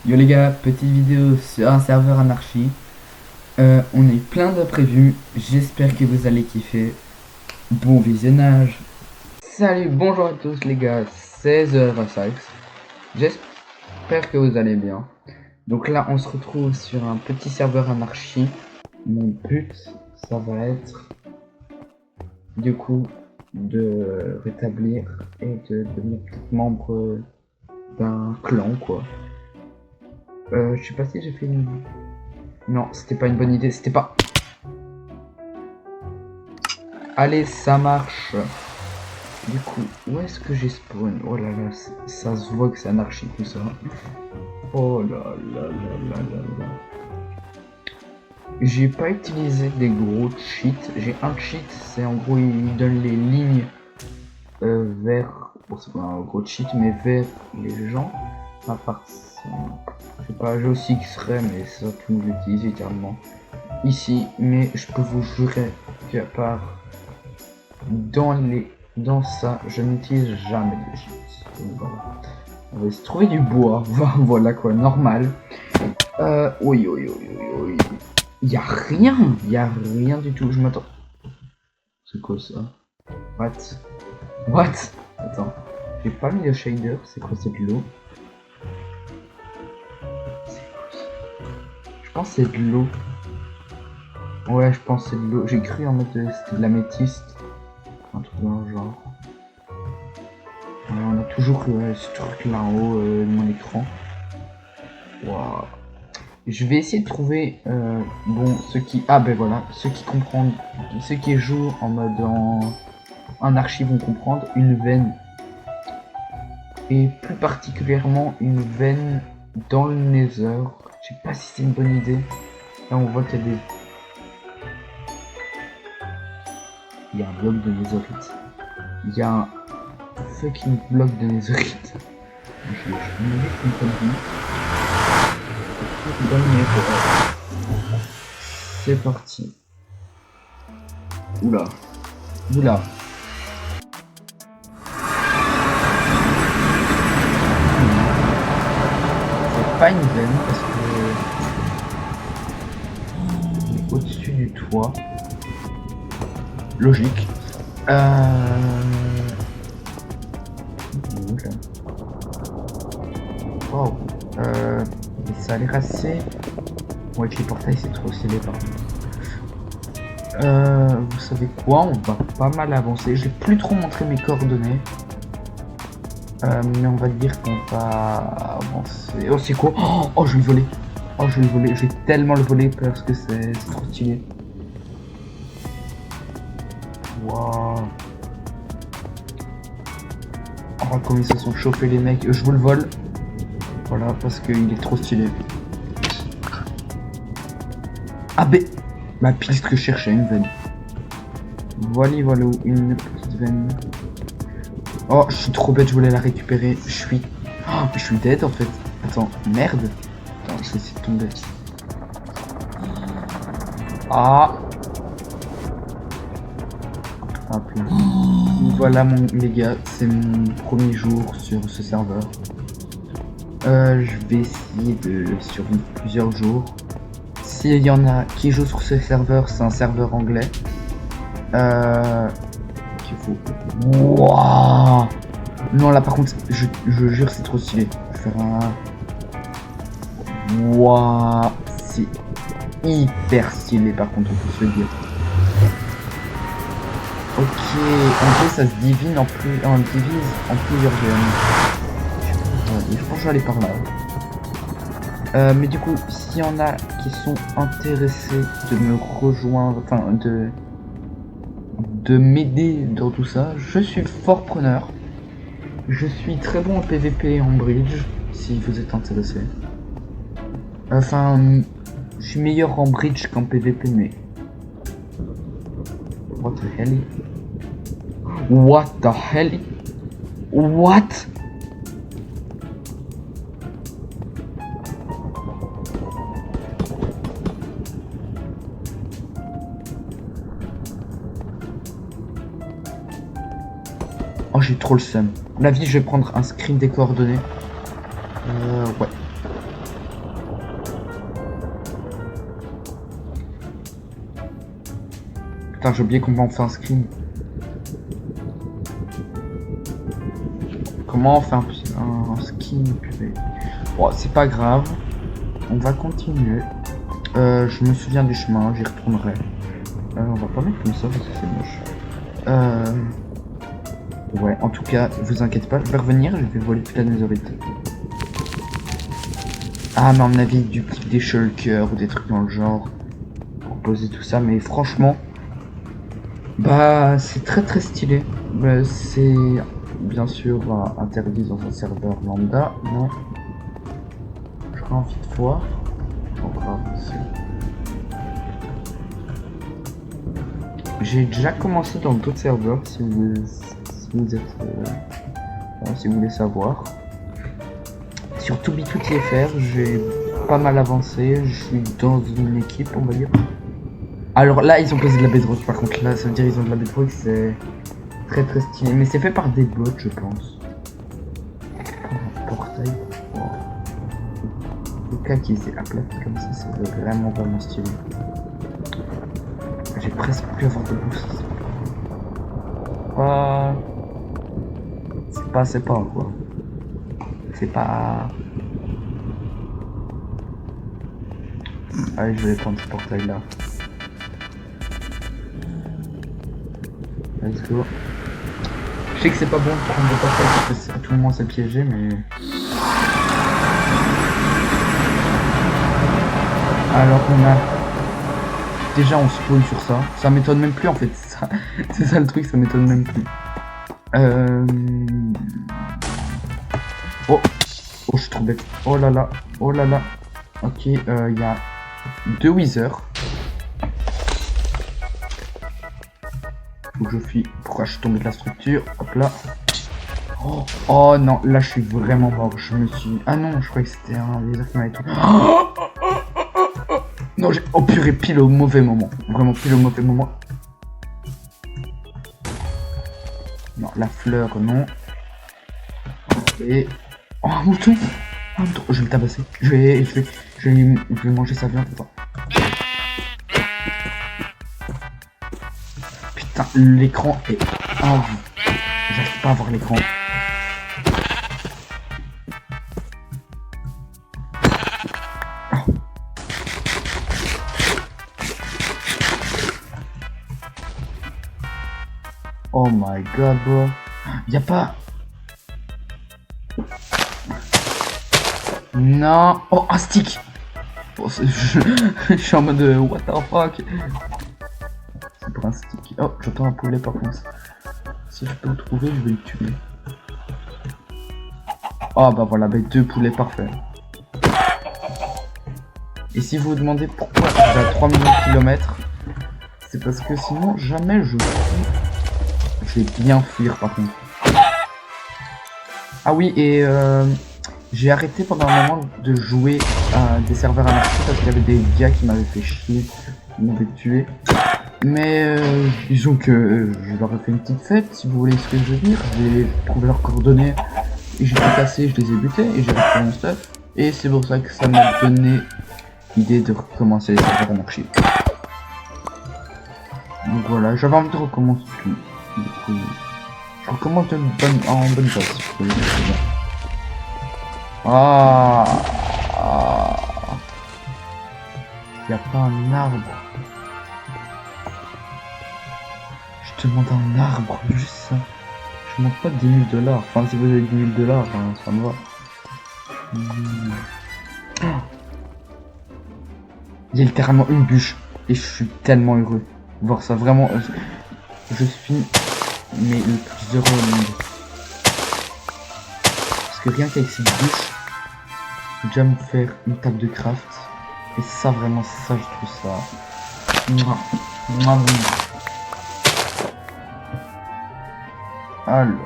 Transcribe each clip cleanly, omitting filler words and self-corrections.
Yo les gars, petite vidéo sur un serveur anarchie. On est plein d'imprévus, j'espère que vous allez kiffer. Bon visionnage. Salut, bonjour à tous les gars, c'est The Sykes. J'espère que vous allez bien. Donc là on se retrouve sur un petit serveur anarchie. Mon but, ça va être du coup de rétablir et de devenir peut-être membre d'un clan quoi. Je sais pas si j'ai fait une... Non, c'était pas une bonne idée, c'était pas... Allez, ça marche. Du coup, où est-ce que j'ai spawn? Oh là là, ça se voit que c'est anarchique tout ça. Oh là là là là là là. J'ai pas utilisé des gros cheats. J'ai un cheat, c'est en gros il donne les lignes vers... Bon, c'est pas un gros cheat, mais vers les gens. À part ça... Je sais pas, j'ai aussi X-Ray, mais ça tout le monde l'utilise littéralement ici, mais je peux vous jurer qu'à part dans ça, je n'utilise jamais de cheats. Donc voilà. On va se trouver du bois, voilà quoi, normal. Oui, oui, oui, oui, oui. Y a rien du tout, je m'attends. C'est quoi ça? What? Attends, j'ai pas mis le shader, c'est quoi, c'est de l'eau? Je pense que c'est de l'eau. Ouais, je pense que c'est de l'eau. J'ai cru en mode c'était de l'améthyste. Un truc dans le genre. Ouais, on a toujours ce truc là en haut de mon écran. Waouh. Je vais essayer de trouver bon ceux qui. Ah ben voilà, ceux qui comprennent. Ceux qui jouent en mode en archive vont comprendre une veine. Et plus particulièrement une veine dans le Nether. Je sais pas si c'est une bonne idée. Là on voit qu'il y a des. Il y a un bloc de netherite. Il y a un fucking bloc de netherite. Je vais une connerie. C'est parti. Oula. Oula. C'est pas une veine parce que il est au-dessus du toit. Logique. Wow. Ça a l'air assez... Bon, avec les portails c'est trop stylé par contre. Vous savez quoi, on va pas mal avancer. Je vais plus trop montrer mes coordonnées. Mais on va dire qu'on va avancer. Oh c'est quoi? Oh je vais le voler. Oh je vais le voler. Je vais tellement le voler parce que c'est trop stylé. Waouh. Oh comme ils se sont chauffés les mecs. Je vous le vole. Voilà parce qu'il est trop stylé. Ah ben ma piste que je cherchais, une veine. Voilà, une petite veine. Oh, je suis trop bête, je voulais la récupérer. Je suis dead en fait. Attends, merde. Attends, je vais essayer de tomber. Ah. Hop là. Voilà les gars, c'est mon premier jour sur ce serveur. Je vais essayer de survivre plusieurs jours. S'il y en a qui jouent sur ce serveur, c'est un serveur anglais. Qu'il faut... Wow. Non là par contre, je jure c'est trop stylé. Je vais faire un... Wow. C'est hyper stylé par contre, on peut se le dire. Ok, en fait ça se divise en plusieurs zones. Je pense que je vais aller par là. Mais du coup, s'il y en a qui sont intéressés de me rejoindre, enfin de m'aider dans tout ça, je suis fort preneur. Je suis très bon en PVP et en bridge, si vous êtes intéressé. Enfin, je suis meilleur en bridge qu'en PVP, mais... What the hell? What the hell? What? Oh j'ai trop le seum. La vie je vais prendre un screen des coordonnées. Ouais. Putain, j'ai oublié comment on fait un screen. Comment on fait un skin, purée. Bon, c'est pas grave. On va continuer. Je me souviens du chemin, j'y retournerai. On va pas mettre comme ça parce que c'est moche. Ouais, en tout cas, vous inquiétez pas, je vais revenir, je vais voler toute la netherite. Ah, mais à mon avis, du type des shulkers ou des trucs dans le genre. Pour poser tout ça, mais franchement, bah, c'est très stylé. Bah, c'est bien sûr interdit dans un serveur lambda, mais j'aurais envie de voir. Encore ici. J'ai déjà commencé dans d'autres serveurs si vous êtes si vous voulez savoir. Sur 2B2TFR, j'ai pas mal avancé, je suis dans une équipe, on va dire. Alors là, ils ont posé de la bedrock, par contre, là, ça veut dire ils ont de la bedrock, c'est très stylé. Mais c'est fait par des bots, je pense. Un portail. Oh. Le cas qui s'est aplati comme ça, c'est vraiment stylé. J'ai presque pu avoir de boost. C'est pas quoi. C'est pas... Allez, je vais prendre ce portail là. Let's go. Je sais que c'est pas bon de prendre des portails parce que tout le monde s'est piégé, mais... Alors on a... Déjà on spawn sur ça. Ça m'étonne même plus en fait. C'est ça le truc, ça m'étonne même plus. Oh, je suis trop bête. Oh là là. Ok, il y a 2 withers. Faut que je fuis. Pourquoi je suis tombé de la structure? Hop là. Oh non, là je suis vraiment mort. Je me suis... Ah non, je croyais que c'était un wither qui m'avait tout... Non, j'ai... Oh purée, pile au mauvais moment. Vraiment pile au mauvais moment. Non, la fleur, non. Et... Oh, un mouton. Je vais le tabasser. Je vais manger sa viande. Putain, l'écran est... Oh, j'arrive pas à voir l'écran. Oh my god, bro. Y'a pas... Non. Oh, un stick. Oh, je suis en mode what the fuck. C'est pour un stick. Oh, j'entends un poulet par contre. Si je peux le trouver, je vais le tuer. Oh bah voilà, bah 2 poulets parfaits. Et si vous vous demandez pourquoi j'ai à 3 millions de kilomètres, c'est parce que sinon jamais je vais bien fuir par contre. Ah oui, et j'ai arrêté pendant un moment de jouer à des serveurs anarchiques parce qu'il y avait des gars qui m'avaient fait chier, qui m'avaient tué. Mais disons que je leur ai fait une petite fête, si vous voyez ce que je veux dire. J'ai trouvé leurs coordonnées et j'ai tout cassé, je les ai butés et j'ai repris mon stuff. Et c'est pour ça que ça m'a donné l'idée de recommencer les serveurs anarchiques. Donc voilà, j'avais envie de recommencer tout. Du coup, je recommence en bonne place. Y a pas un arbre. Je demande un arbre, juste ça. Je demande pas 10 000 $. Enfin, si vous avez 10 000 $, hein, ça me va. Il y a littéralement une bûche. Et je suis tellement heureux de voir ça. Vraiment, je suis mais le plus heureux au monde. Parce que rien qu'avec cette bûche, je vais déjà me faire une table de craft. Et ça, vraiment, ça, je trouve ça... Alors,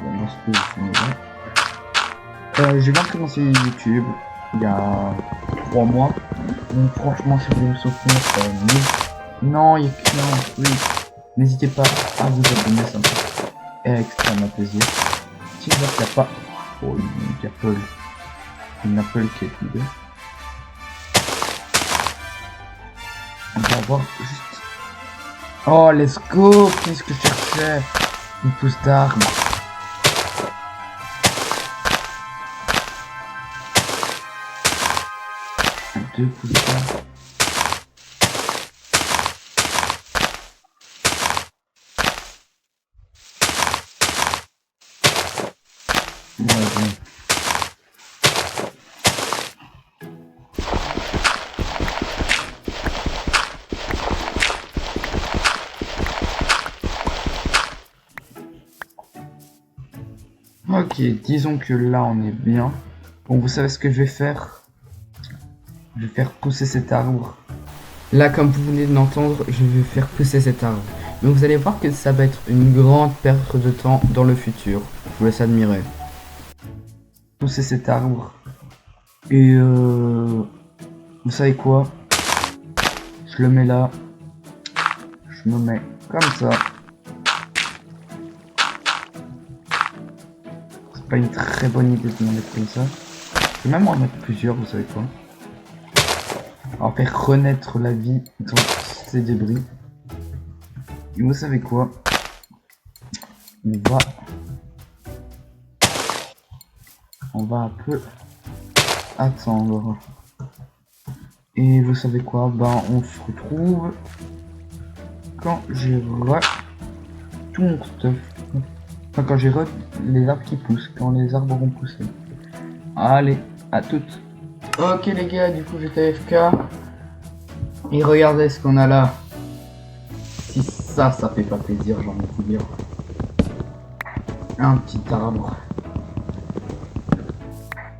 on va se positionner là. J'ai bien commencé YouTube il y a 3 mois. Donc franchement, si vous voulez me soutenir, non, il y a qu'un truc. N'hésitez pas à vous abonner, ça me fait extrêmement plaisir. Si vous voyez qu'il n'y a pas... Oh, une Apple qui est vidée. On va avoir juste Oh, let's go. Qu'est-ce que je cherchais? Une pousse d'arbre. Deux pousses d'arbre. Ok, disons que là on est bien. Bon, vous savez ce que je vais faire? Je vais faire pousser cet arbre. Là, comme vous venez de l'entendre, je vais faire pousser cet arbre. Donc vous allez voir que ça va être une grande perte de temps dans le futur. Je vous laisse admirer. Pousser cet arbre. Et vous savez quoi? Je le mets là. Je me mets comme ça. C'est pas une très bonne idée de me mettre comme ça. Je vais même en mettre plusieurs, vous savez quoi? On va faire renaître la vie dans ces débris. Et vous savez quoi? On va un peu attendre. Et vous savez quoi? Ben on se retrouve quand j'ai tout mon stuff. Enfin quand j'ai les arbres qui poussent, quand les arbres vont pousser. Allez, à toutes. Ok les gars, du coup j'étais AFK. Et regardez ce qu'on a là. Si ça fait pas plaisir, j'ai envie de vous dire. Un petit arbre.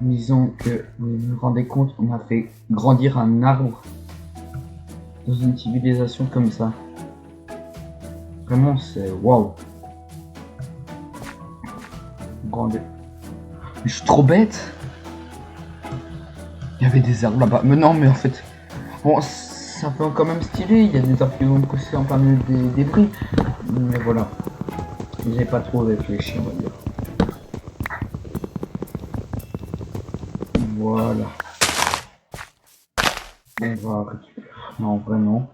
Disons que vous vous rendez compte, on a fait grandir un arbre dans une civilisation comme ça. Vraiment c'est waouh. Grande. Je suis trop bête. Il y avait des arbres là-bas. Mais non, mais en fait, bon, c'est un peu quand même stylé. Il y a des arbres qui vont pousser en plein milieu des débris. Mais voilà, j'ai pas trop réfléchi, on va dire. Voilà. On va récupérer. Non, vraiment.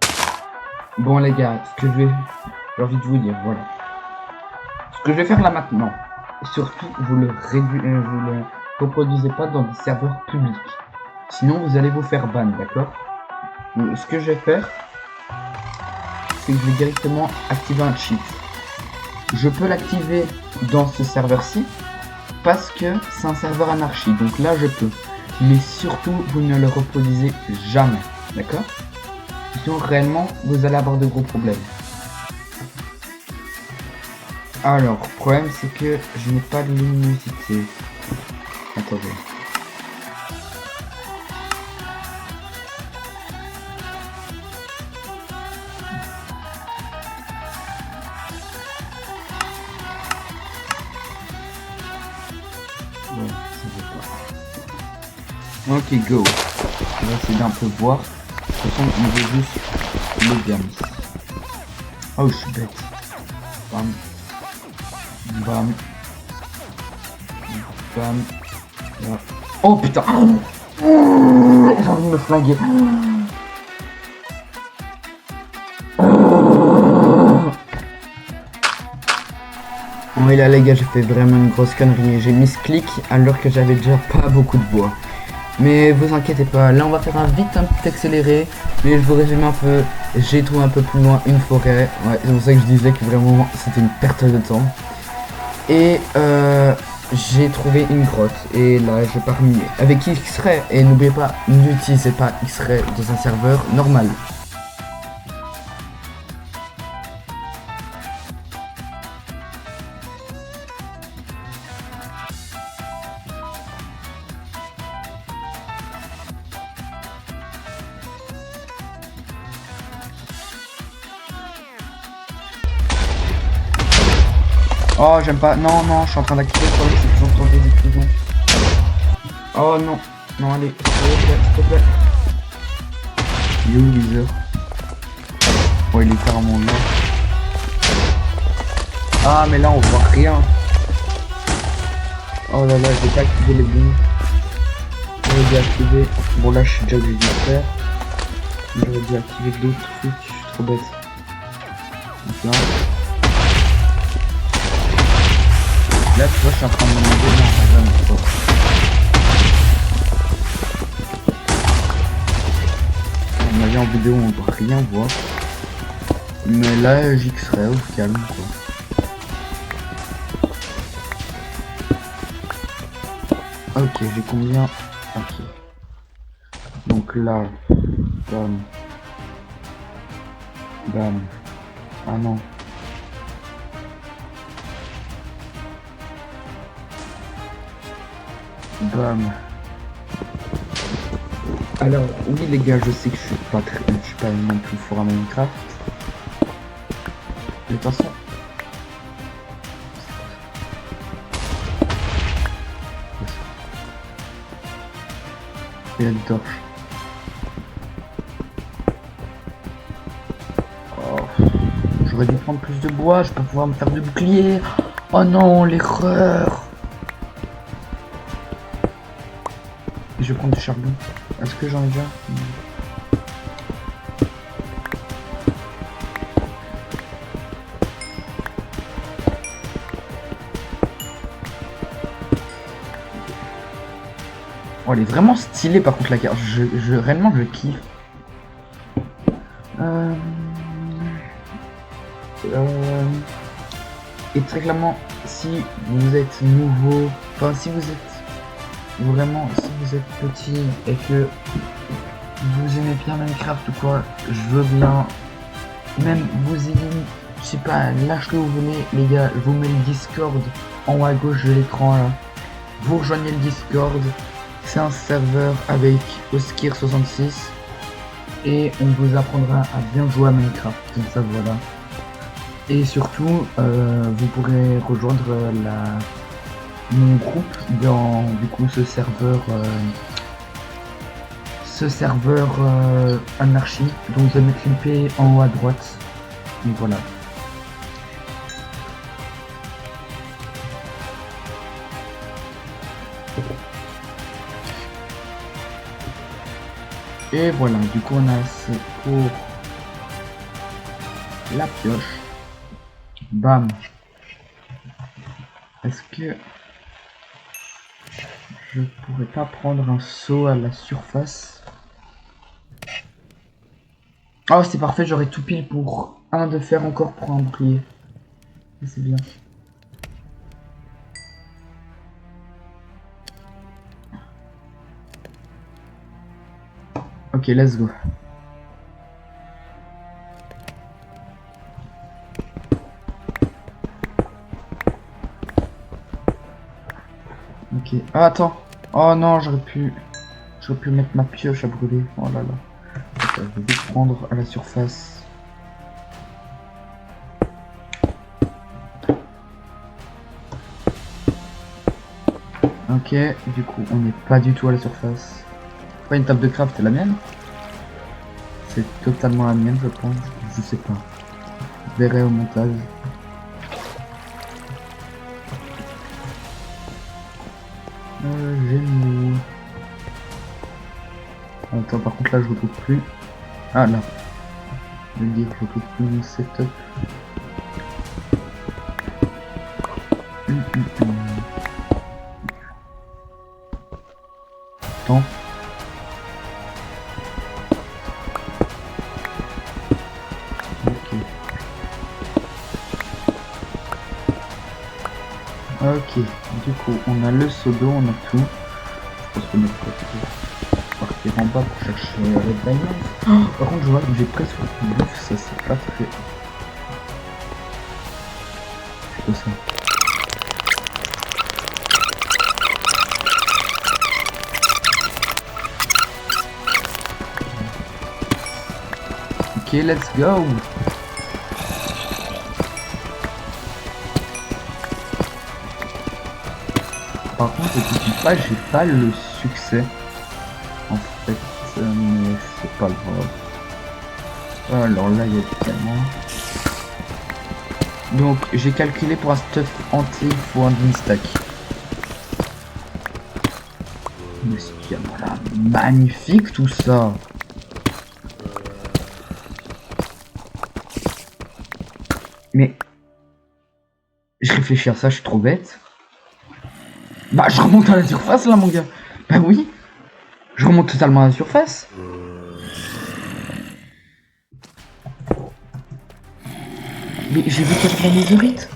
Bon les gars, ce que j'ai envie de vous dire, voilà. Ce que je vais faire là maintenant, surtout vous le reproduisez pas dans des serveurs publics. Sinon vous allez vous faire ban, d'accord? Ce que je vais faire, c'est que je vais directement activer un cheat. Je peux l'activer dans ce serveur-ci parce que c'est un serveur anarchie, donc là je peux. Mais surtout, vous ne le reproduisez jamais, d'accord? Sinon réellement, vous allez avoir de gros problèmes. Alors, le problème c'est que je n'ai pas de luminosité. Attendez. Bon, ça veut pas. Ok, go. On va essayer d'un peu voir. De toute façon, on veut juste le gamme. Oh, je suis bête. Bam. Bam. Bam. Là. Oh putain. J'ai envie de me flinguer. Bon et là les gars, j'ai fait vraiment une grosse connerie. J'ai mis ce clic alors que j'avais déjà pas beaucoup de bois. Mais vous inquiétez pas, là on va faire un petit accéléré. Mais je vous résume un peu, j'ai trouvé un peu plus loin une forêt. Ouais, c'est pour ça que je disais que vraiment c'était une perte de temps. Et j'ai trouvé une grotte. Et là je pars miner avec X-Ray. Et n'oubliez pas, n'utilisez pas X-Ray dans un serveur normal. Oh, j'aime pas. Non, non, je suis en train d'activer le problème, c'est que j'entends des explosions. Oh non. Non, allez, s'il te plaît. Il est où, Weezer? Oh, il est carrément là. Ah, mais là, on voit rien. Oh là là, j'ai pas activé les bouts. J'aurais dû activer. Bon, là, je suis déjà obligé de le faire. J'aurais dû activer d'autres trucs, je suis trop bête. Donc là, tu vois, je suis en train de me demander, non, pas. On m'a dit en vidéo, on doit rien voir. Mais là, j'xserai au calme, quoi. Ok, j'ai combien? Ok. Donc là, bam. Bam. Ah non. Bam. Alors, oui les gars, je sais que je suis pas non plus fort à Minecraft. De toute façon. Il y a une torche. Oh. J'aurais dû prendre plus de bois, je vais pas pouvoir me faire de bouclier. Oh non, l'erreur. Je vais prendre du charbon. Est-ce que j'en ai déjà? Oh, elle est vraiment stylée par contre la carte. Réellement je kiffe. Et très clairement, si vous êtes nouveau, enfin si vous êtes vraiment, si vous êtes petit et que vous aimez bien Minecraft ou quoi, je veux bien, même vous ayez, je sais pas, lâchez où vous voulez les gars, je vous mets le Discord en haut à gauche de l'écran là. Vous rejoignez le Discord, c'est un serveur avec Oskir66 et on vous apprendra à bien jouer à Minecraft, comme ça voilà. Et surtout, vous pourrez rejoindre mon groupe dans du coup ce serveur anarchie. Donc je vais mettre l'IP en haut à droite. Donc voilà. Et voilà, du coup on a assez pour la pioche. Bam. Est-ce que je pourrais pas prendre un saut à la surface? Oh c'est parfait, j'aurais tout pile pour un de fer encore pour un bouclier. C'est bien. Ok, let's go. Ok. Ah, attends. Oh non, j'aurais pu mettre ma pioche à brûler. Oh là là. Ok, je vais vite prendre à la surface. Ok, du coup, on n'est pas du tout à la surface. Pas une table de craft, c'est la mienne? C'est totalement la mienne, je pense. Je sais pas. Je verrai au montage. Génial. Attends, par contre là je retrouve plus. Ah là. Je veux dire, je retrouve plus mon setup. Attends. Ok, du coup on a le seau d'eau, on a tout. Je pense que notre partir en bas pour chercher les diamonds. Oh, par contre je vois que j'ai presque une bouffe, ça c'est pas très... Plutôt ça. Ok, let's go. Par contre, je dis pas, j'ai pas le succès. En fait, mais c'est pas grave. Alors là, il y a du diamant. Donc, j'ai calculé pour un stuff entier, il faut un demi-stack. Mais c'est voilà, magnifique tout ça. Mais... Je réfléchis à ça, je suis trop bête. Bah, je remonte à la surface, là, mon gars. Bah oui. Je remonte totalement à la surface. Mais j'ai vu casser la météorite.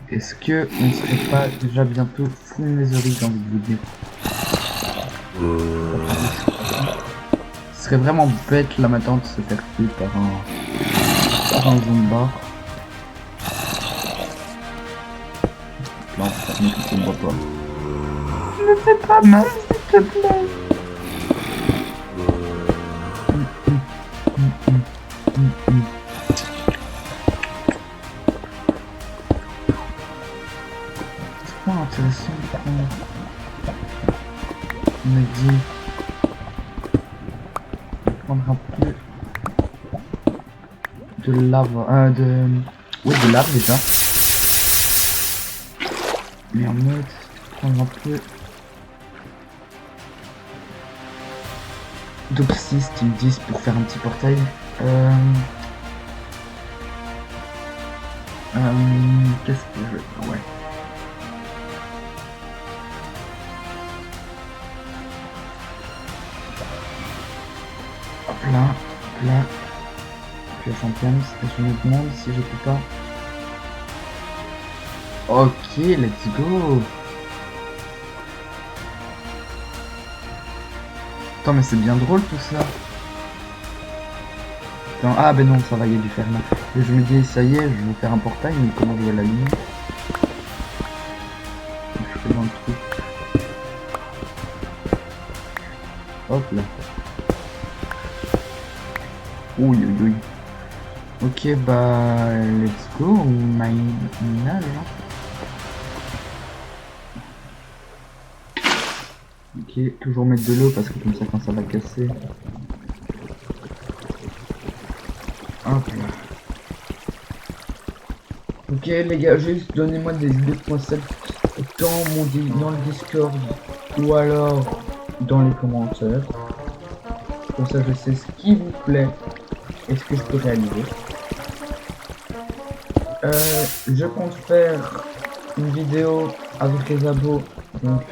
Est-ce que on serait pas déjà bientôt full météorite, j'ai envie de vous dire. Ce serait vraiment bête là maintenant de se faire tuer par un zombar. Non, ne me voit pas. Ne fais pas mal, s'il te plaît. C'est pas intéressant qu'on me dit de prendre un peu de lave, de lave déjà. Mais en mode prendre un peu d'obsis, ils me disent, pour faire un petit portail. Qu'est-ce que je... Ouais. Hop là. Puis la championne, je me demande si je peux pas... Ok, let's go. Attends, mais c'est bien drôle tout ça. Attends, ah ben non, ça va, il y a du fer là. Et je me dis, ça y est, je vais faire un portail, mais comment je vais l'allumer? Je fais dans le truc. Hop là. Oui. Ok, bah, let's go, minage. Ok, toujours mettre de l'eau parce que comme ça quand ça va casser. Hop là. Ok les gars, juste donnez-moi des idées de concept dans le Discord ou alors dans les commentaires. Comme ça je sais ce qui vous plaît et ce que je peux réaliser. Je compte faire une vidéo avec les abos, donc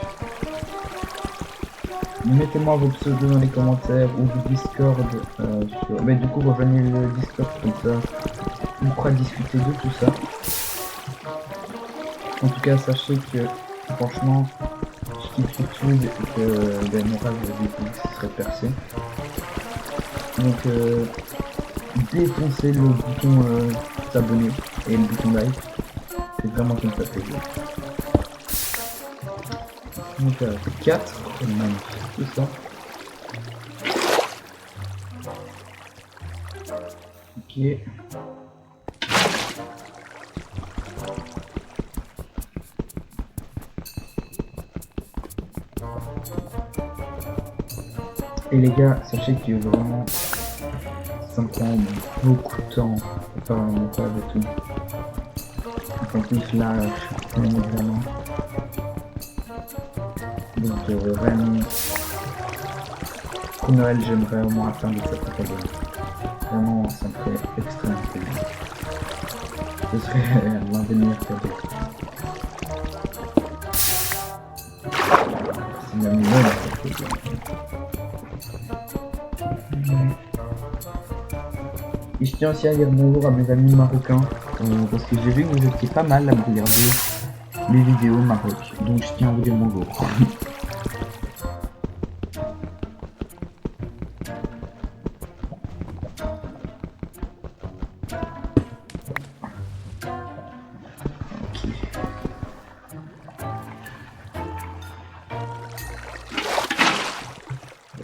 mettez-moi vos pseudos dans les commentaires ou du Discord. Mais du coup rejoignez le Discord comme ça on pourra discuter de tout ça. En tout cas sachez que franchement je kiffe YouTube et que mon rêve de serait percé. Donc défoncez le bouton s'abonner et le bouton like. C'est vraiment comme ça plaisir. Donc 4, magnifique tout ça. Ok. Et les gars, sachez que vraiment ça me prend beaucoup de temps pour faire un montage et tout. En plus là, je suis bien examen. Donc vraiment, pour Noël, j'aimerais au moins atteindre cette catégorie. Vraiment, ça me fait extrêmement plaisir. Ce serait l'un des meilleurs cadeaux. C'est même mieux, et je tiens aussi à dire bonjour à mes amis marocains, parce que j'ai vu que vous étiez pas mal à me regarder les vidéos Maroc, donc je tiens à vous dire bonjour.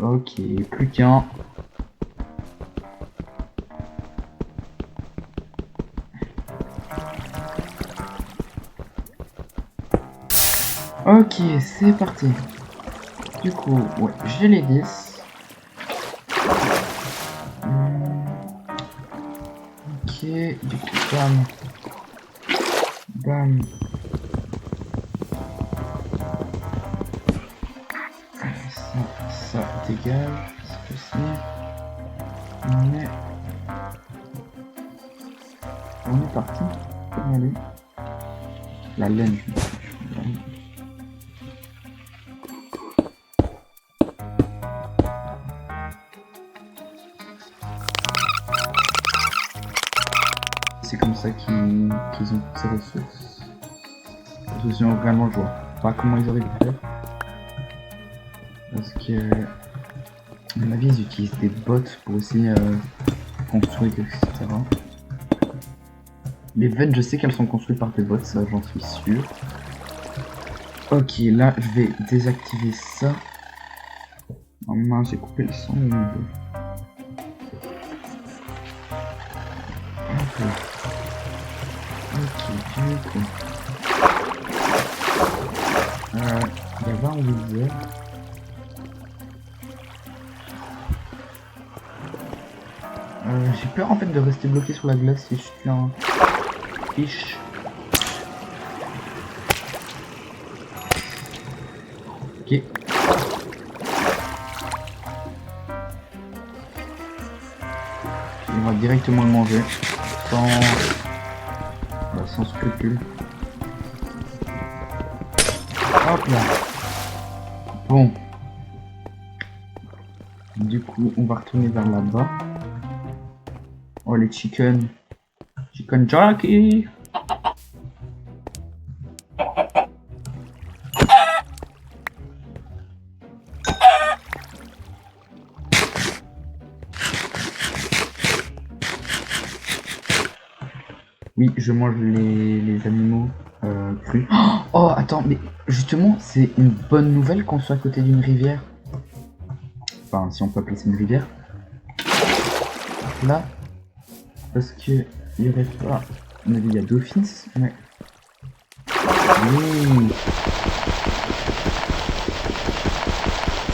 Ok, plus qu'un. Ok, c'est parti. Du coup, ouais, j'ai les 10. Ok, du coup, bam. Bam. Ça, dégage, c'est possible. On est parti. Allez. La laine. C'est comme ça qu'ils ont toutes ces ressources. Je suis vraiment, je vois pas comment ils auraient pu faire. Parce que, à mon avis, ils utilisent des bots pour aussi construire, etc. Les ventes, je sais qu'elles sont construites par des bots, ça j'en suis sûr. Ok, là je vais désactiver ça. Oh mince, j'ai coupé le son. Ok, du coup. Il y a 20 wizards. J'ai peur en fait de rester bloqué sur la glace si je suis en fiche. Ok. On va directement le manger sans scrupule. Hop là. Bon. Du coup, on va retourner vers là-bas. Oh les chicken jockey. Oui, je mange les animaux crus. Oh, attends, mais justement, c'est une bonne nouvelle qu'on soit à côté d'une rivière. Enfin, si on peut appeler ça une rivière. Là, parce que il y aurait pas. On a dit il y a Dolphins, mais. Oui.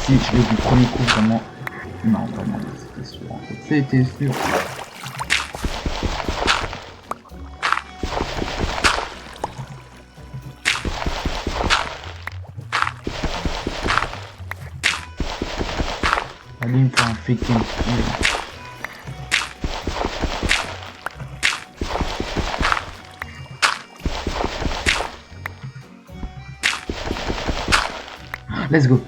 Si je l'ai du premier coup, vraiment. Non, vraiment, c'était sûr en fait. C'était sûr. Allez, il me faut un fake kill. Let's go.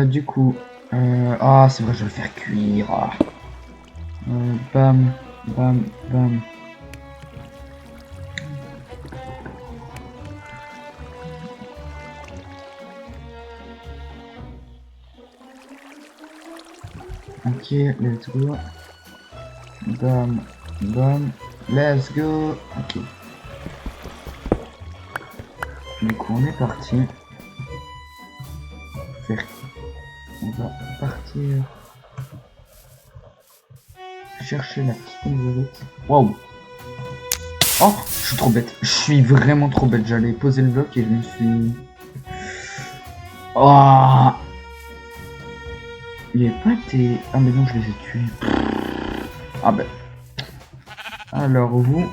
Du coup, ah, c'est vrai, je vais le faire cuire. Bam, bam, bam. Ok, let's go. Bam, bam, let's go. Ok. Du coup, on est parti. On va partir chercher la petite météorite. Waouh! Oh, je suis trop bête. Je suis vraiment trop bête. J'allais poser le bloc et je me suis. Oh! Il n'y avait pas été. Ah, mais non, je les ai tués. Ah, ben. Alors, vous.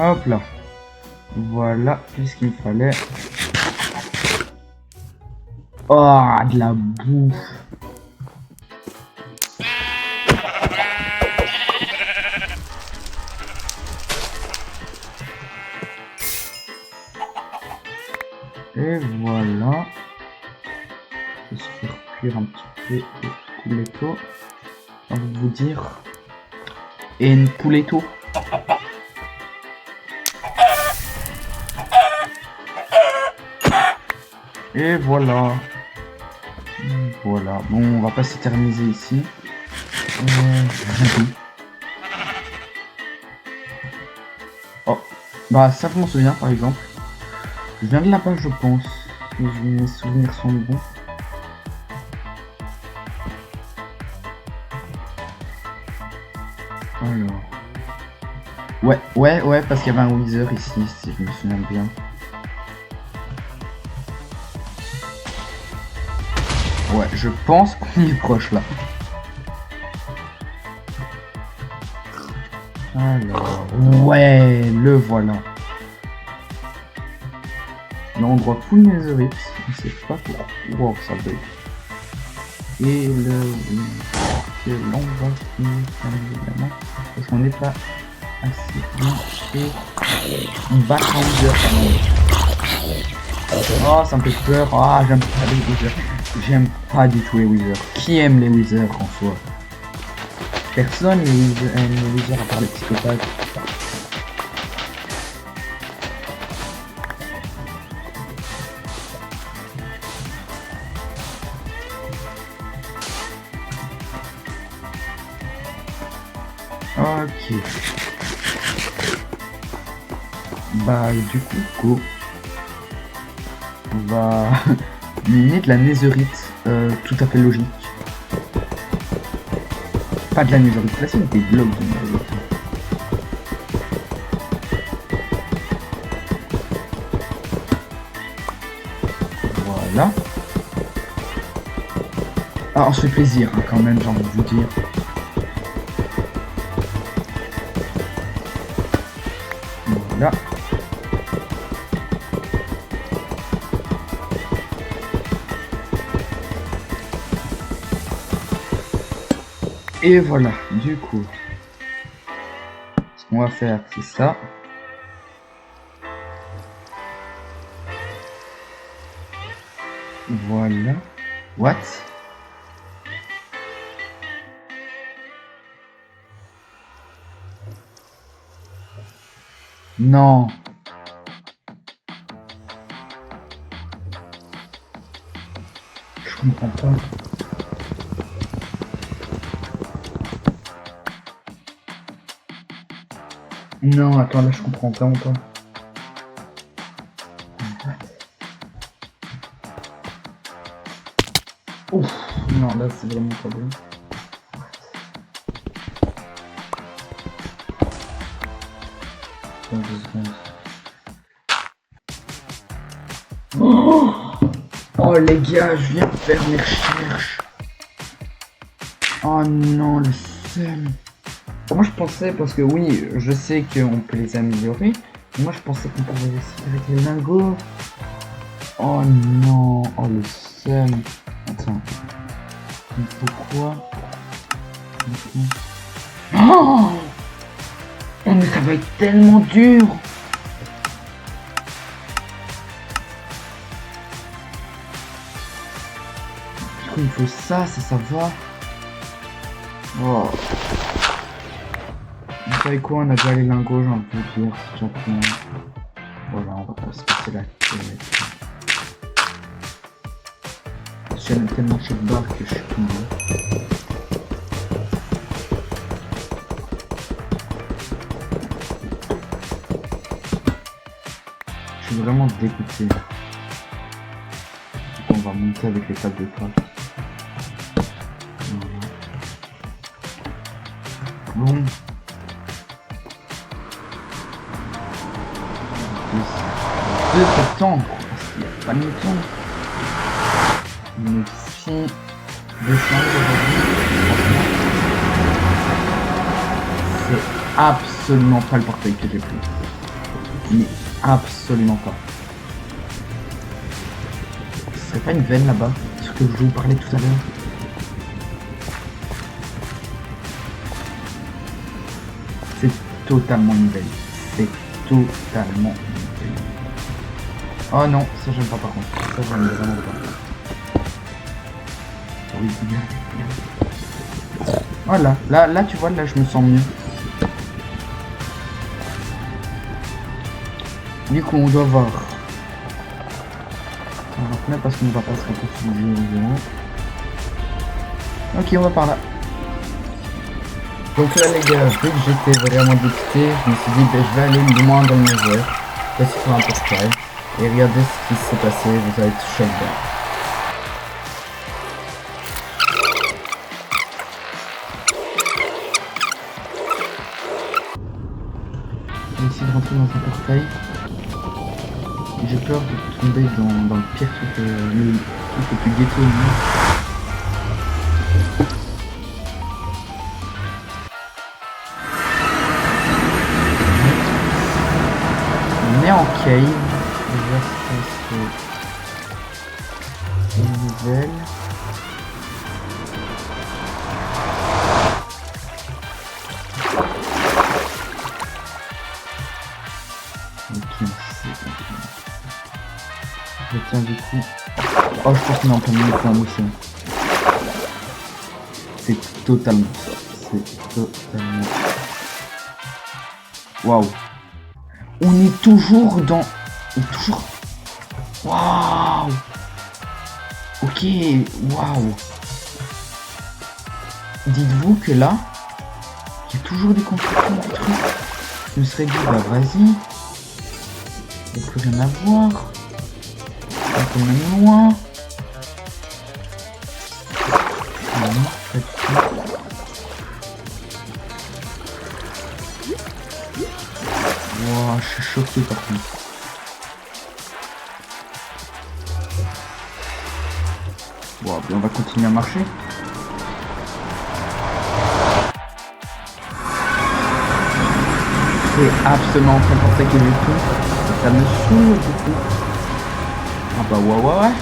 Hop là. Voilà tout ce qu'il me fallait. Oh, de la bouffe. Et voilà. Je vais se faire cuire un petit peu de pouletto. J'ai envie de vous dire. Et une pouletto. Et voilà. Voilà. Bon, on va pas s'éterniser ici. Oh. Bah, ça, je m'en souviens, par exemple. Je viens de là-bas, je pense. Si mes souvenirs sont bons. Alors. Ouais, parce qu'il y avait un Wither ici, si je me souviens bien. Ouais, je pense qu'on y est proche là. Alors, ouais, le voilà. L'endroit full netherite, on sait pas pourquoi. Wow, ça bug. Et que l'on va finir évidemment parce qu'on n'est pas assez bien et Backhander. Oh, ça me fait peur. Ah, j'aime pas les withers. J'aime pas du tout les withers. Qui aime les withers en soi? Personne aime les withers à part les psychopathes. Ok. Bah du coup go. On va miner de la netherite, tout à fait logique. Pas de la netherite classique, des blocs de netherite. Voilà. Ah, on se fait plaisir hein, quand même, j'ai envie de vous dire. Voilà. Et voilà, du coup, ce qu'on va faire, c'est ça. Voilà. What? Non. Je comprends pas. Non, attends, là je comprends pas encore. Ouf, non, là c'est vraiment pas bon. Attends 2 secondes. Oh les gars, je viens de faire mes recherches. Oh non, le seum. Moi je pensais, parce que oui, je sais qu'on peut les améliorer, mais moi je pensais qu'on pouvait aussi avec les lingots. Oh non, oh le seum. Attends. Pourquoi? Oh, mais ça va être tellement dur. Du coup il faut ça, ça va. Oh. Vous savez quoi, on a déjà les lingots, j'ai envie de dire, c'est déjà bien. Voilà, on va pas se passer la tête. J'aime tellement chaque barre que je suis tombé. Je suis vraiment dégoûté. On va monter avec les tables de craft. Voilà. Bon. De septembre, parce qu'il n'y a pas de méton. Donc si décembre c'est absolument pas le portail que j'ai pris. Mais absolument pas. Ce serait pas une veine là-bas, ce que je vous parlais tout à l'heure. C'est totalement une veine. C'est totalement une veine. Oh non, ça j'aime pas par contre. Ça j'aime vraiment pas. Oui, bien. Voilà, là tu vois, là je me sens mieux. Du coup on doit voir. On va remettre parce qu'on va pas se reconfigurer. Ok, on va par là. Donc là les gars, vu que j'étais vraiment député, je me suis dit ben je vais aller moins dans le nether. Passer sur un portail. Et regardez ce qui s'est passé, vous allez être choqué. Je vais essayer de rentrer dans un portail. J'ai peur de tomber dans le pire truc, le plus ghetto au monde. cave. Déjà, c'est une nouvelle. Ok, je tiens du coup. Oh, je pense qu'on est en plein milieu de un océan. C'est totalement ça. C'est totalement. Waouh. On est toujours dans. Toujours. Waouh. Ok, waouh. Dites-vous que là, il y a toujours des constructions, des trucs. Je me serais dit, bah vas-y. Il n'y a plus rien à voir. On est quand même loin. Non, pas du tout. Wow, je suis choqué par contre. Wow, on va continuer à marcher. C'est absolument pas pour ça que j'ai tout. Ça me saoule du coup. Ah bah ouais.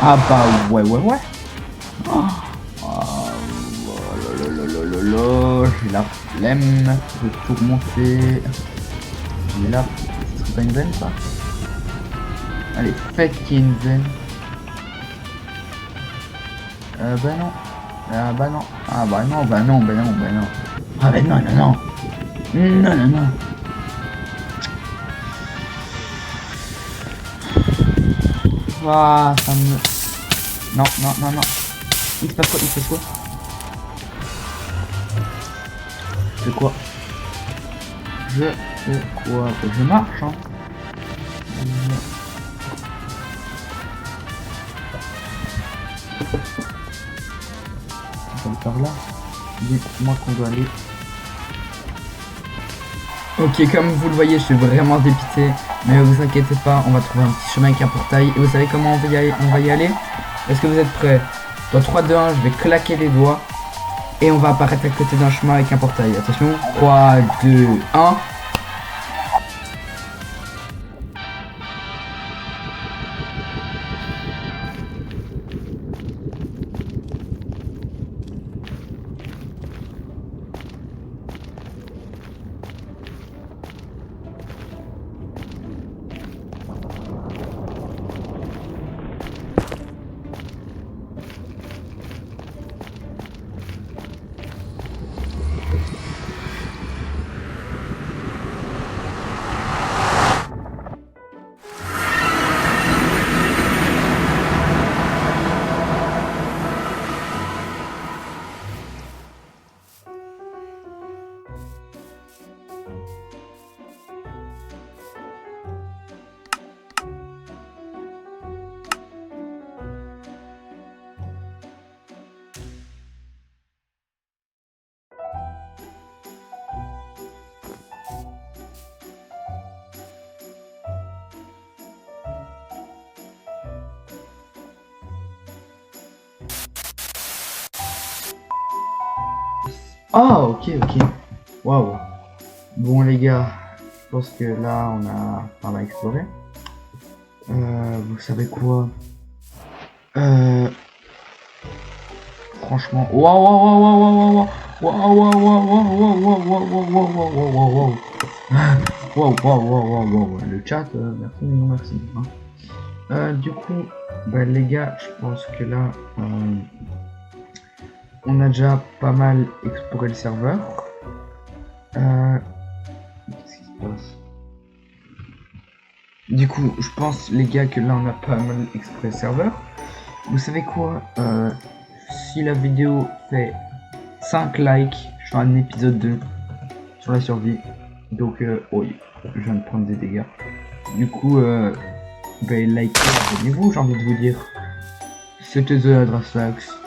Ah bah ouais. Oh, j'ai la flemme de tout remonter. J'ai la... Ce serait pas une veine ça? Allez, faites qu'il y ait une veine. Bah non. Ah bah non. Ah bah non. Ah bah non. Non. Ah, ça me... Non. Il se passe quoi? Je fais quoi? Je marche, hein. On va par là. Dites-moi qu'on doit aller. Ok, comme vous le voyez, je suis vraiment dépité. Mais vous inquiétez pas, on va trouver un petit chemin avec un portail. Et vous savez comment on va y aller? Est-ce que vous êtes prêts? Dans 3, 2, 1, je vais claquer les doigts. Et on va apparaître à côté d'un chemin avec un portail. Attention, 3, 2, 1. Ah, ok. Waouh. Bon les gars, je pense que là on a pas mal exploré. Vous savez quoi? Franchement, waouh. Le chat, merci mais non merci. Du coup, bah les gars, je pense que là, on a déjà pas mal exploré le serveur. Qu'est-ce qui se passe? Du coup, je pense les gars que là on a pas mal exploré le serveur. Vous savez quoi? Si la vidéo fait 5 likes, je ferai un épisode 2 sur la survie. Donc, oui, je viens de prendre des dégâts. Du coup, likez, abonnez-vous, j'ai envie de vous dire. C'était The Adraslax.